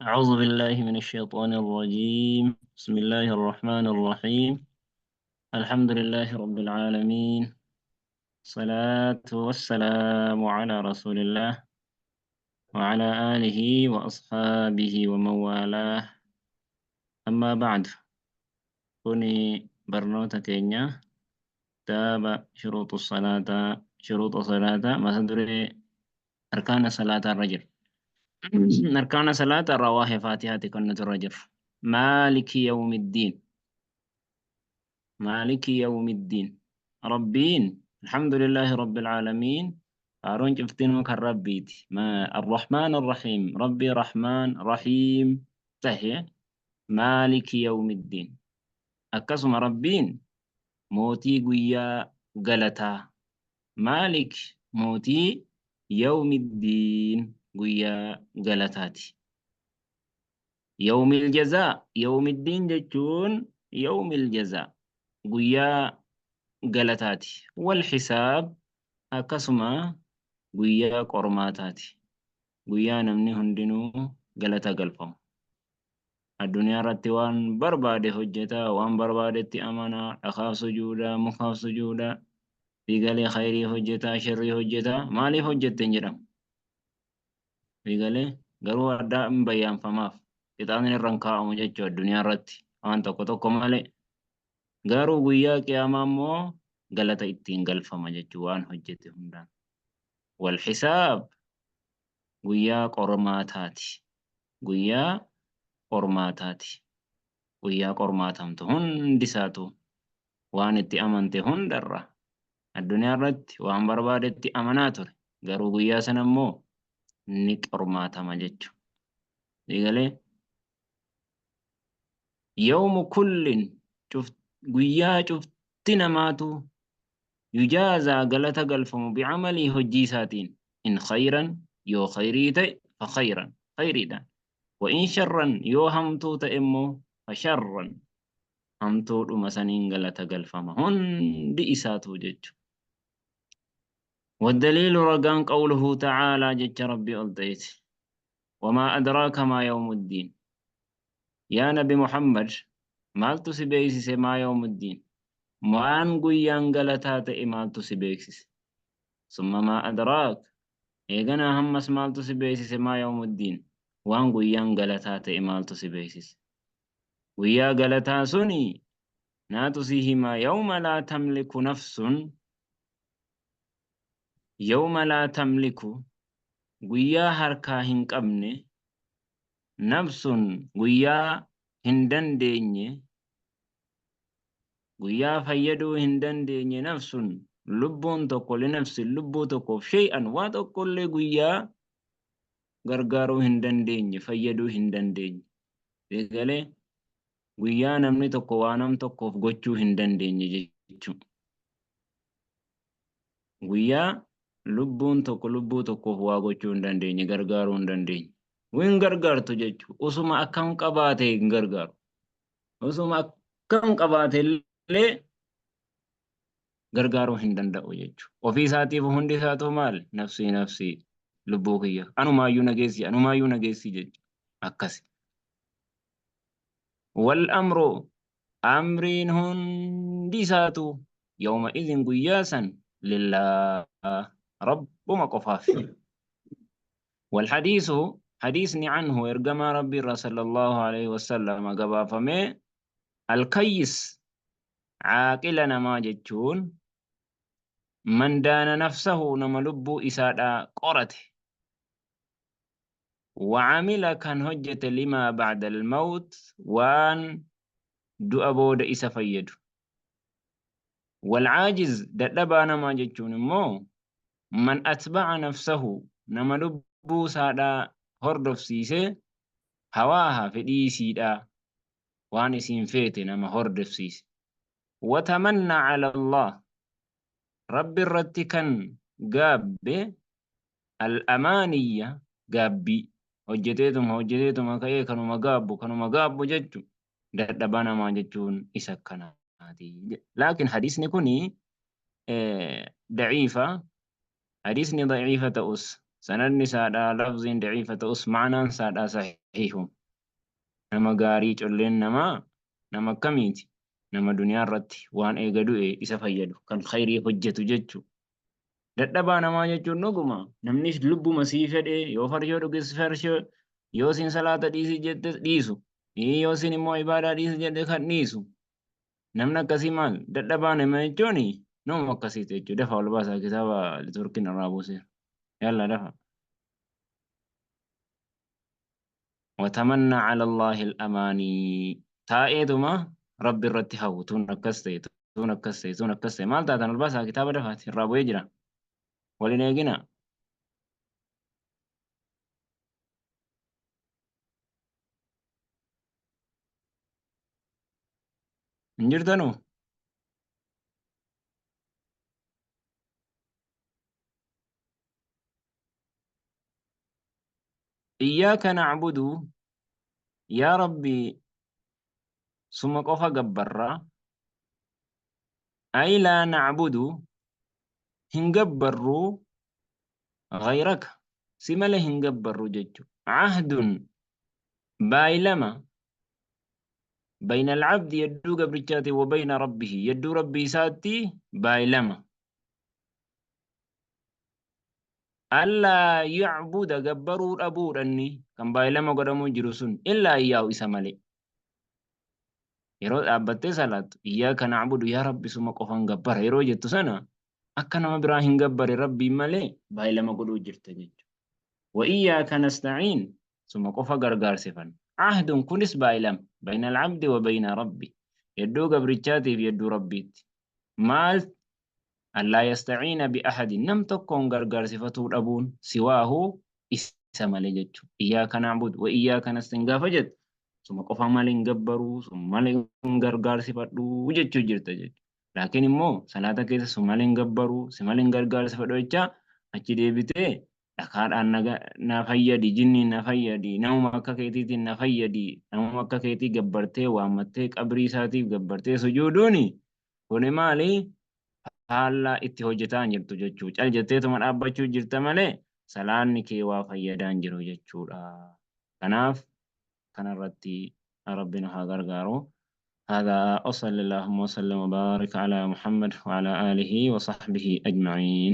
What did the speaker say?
أعوذ بالله من الشيطان الرجيم. بسم الله الرحمن الرحيم. الحمد لله رب العالمين. الصلاة والسلام على رسول الله وعلى آله وأصحابه ومن والاه. أما بعد، كوني برنوتا كينيا تابع شروط الصلاة ما تدري أركان صلاة الرجل. أركان صلاة الرواحي فاتحة كنة الرجل. مالك يوم الدين. مالك يوم الدين. ربين الحمد لله رب العالمين. أرون شفتين كالربيتي ما الرحمن الرحيم ربي رحمن رحيم. تهي مالك يوم الدين. أكسم ربين موتي قويا قلتا. مالك موتي يوم الدين قويا قلتاتي. يوم الجزاء يوم الدين جتون يوم الجزاء قويا قلتاتي. والحساب أكسما قويا قرماتاتي. قويا نمني هندنو قلتا قلفم. الدنيا رتوان برباد حجتا وان بربادتي أمانا أخاف سجودا مخاف سجودا في قالي خيري حجتا شري حجتا مالي حجت تنجرم في قالي قروا أداء بيان فماف كتاني الرنكاء مججو الدنيا رتي وان تقو مالي قارو قويا قياما مو قلتا اتين قلفم ججو وان حجت هندان. والحساب قويا قرماتاتي. قويا قرماتاتي. guyyaa qormaatamtu hundi isaatu waan itti amante hundarra addunyaa irratti waan barbaadetti amanaa ture. Garuu guyyaa sana immoo ni qormaatama jechuudha. Eegalee yawmu kullin guyyaa cufti namaatu yujaazaa galata galfamu bicamalii hojii isaatiin in khayran yoo khayrii ta'e fa khayran khayriidhaan wa in sharran yoo hamtuu ta'e immoo fa sharran hamtuudhuma saniin galata galfama hundi isaatu jechu. والدليل رقان قوله تعالى جج ربي ألطيت وما أدراك ما يوم الدين. يا نبي محمد مالتو سبيسس ما يوم الدين موان قيان غلطات مالتو سبيسس ثم ما أدراك إيغانا همس مالتو سبيسس ما يوم الدين وان قيان غلطات مالتو سبيسس ويا غلطا سني ناتسيهما يوم لا تملك نفس يوم لا تملك قويا هركا هنقبني نفس قويا هندن ديني قويا فيدو هندن ديني نفس لبون تقو لنفس لبو تقو شيئا واتقو قويا غرغارو هندن ديني فيدو هندن ديني بيقالي قويا نمني تقو وانم تقو فقوچو هندن ديني جيچو قويا lubbuun tokkoof waa gochuu hin dandeenye gargaaruu hin dandeenye. Win gargaartu jechuun osuma akkam qabaate hin gargaaru. Osuma akkam qabaate illee gargaaruu hin danda'u jechuudha. Ofii isaatiif hundi isaatu maal nafsii lubbuu kiyya anumaayyuu nageessi jechuudha akkasi. Wal amru amriin hundi isaatu yawma idhin guyyaa san lillah ربما قفاف. والحديث حديثني عنه إرجما ربي صلى الله عليه وسلم قبا فمي الكيس عاقلنا ما جتون من دان نفسه نملب إسادا قرته وعمل كان هجة لما بعد الموت وان دو أبود إسا فيد. والعاجز دبانا ما جتون مو من أتبع نفسه نملبو سادا هردف سيسي هواها فدي سيدا واني سينفيت نما هردف سيسي وتمنى على الله رب الرتكن قاب الأمانية قابي هجتيتم كأي كانوا مقابو ججو دبانا ما ججون إسكنا لكن حديث نكوني ضعيفة. حديثني ضعيفة أس سندني سادا لفظ ضعيفة أس معنى سادا صحيح eehum nama gaarii colleen nama akkamiiti nama duniyaa irratti waan eega du'e isa fayyadu kan khayrii hojjetu jechuu dadhabaa namaa jechuun dhuguma namnis lubbuma sii fedhee yoo farshoo dhuges farshoo yoo siin salaata dhiisi jettes dhiisu yoo siin immoo ibaadaa dhiisi jedhe kan dhiisu namni akkasii maal dadhabaa nama jechuun nama akkasiiti jechuu dafa ol baasaa kitaaba liturkiin irraa buuseera yalla dafa. وتمنى على الله الأماني تائدما رب الرتها تون كستي تون كستي تون كستي ما تاتن الباسا كتاب دفات الرابو يجرا ولنيجنا انجرتنو إياك نعبد يا ربي ثم قف جبرا أي لا نعبد هنجبروا غيرك سمله هنجبروا ججو عهد بايلما بين العبد يدو قبرجاتي وبين ربه يدو ربي ساتي بايلما ألا يعبد جبروا أبو أني كم بايلما قدموا جرسون إلا إياه إسمالي yeroo dhaabbattee salaatu iyyaaka na'budu yaa rabbi suma qofan gabbara yeroo jettu sana akka nama biraa hin gabbare rabbiin malee baay'ilama godhuu jirta jechuudha. Wa iyyaaka nasta'iin suma qofa gargaarsifanna. Ahdun kunis baay'ilama bayna al'abdi wa bayna rabbi yedduu gabrichaatiif yedduu rabbiitti. Maal allaa yasta'iina bi ahadin nam tokkoon gargaarsifatuu dhabuun siwaahu isa malee jechuudha. Iyyaaka na'budu wa iyyaaka nasta'iin gaafa jettu suma qofa malee hin gabbaruu suma malee hin gargaarsifadhu jechuu jirta jechuudha. Laakiin immoo salaata keessa suma malee hin gabbaruu si malee hin gargaarsifadhu jecha achi deebitee dhakaadhaan na fayyadi jinni na fayyadi namuma akka keetiitiin na fayyadi namuma akka keetii gabbartee waammattee qabrii isaatiif gabbartee sujuuduuni kuni maali haala itti hojjetaa hin jirtu jechuudha. Cal jetteetuma dhaabbachuu jirta malee salaanni kee waa fayyadaa hin jiru jechuudha. Kanaaf كان الرتي ربنا هاغرغارو هذا وصلى اللهم وسلم وبارك على محمد وعلى آله وصحبه أجمعين.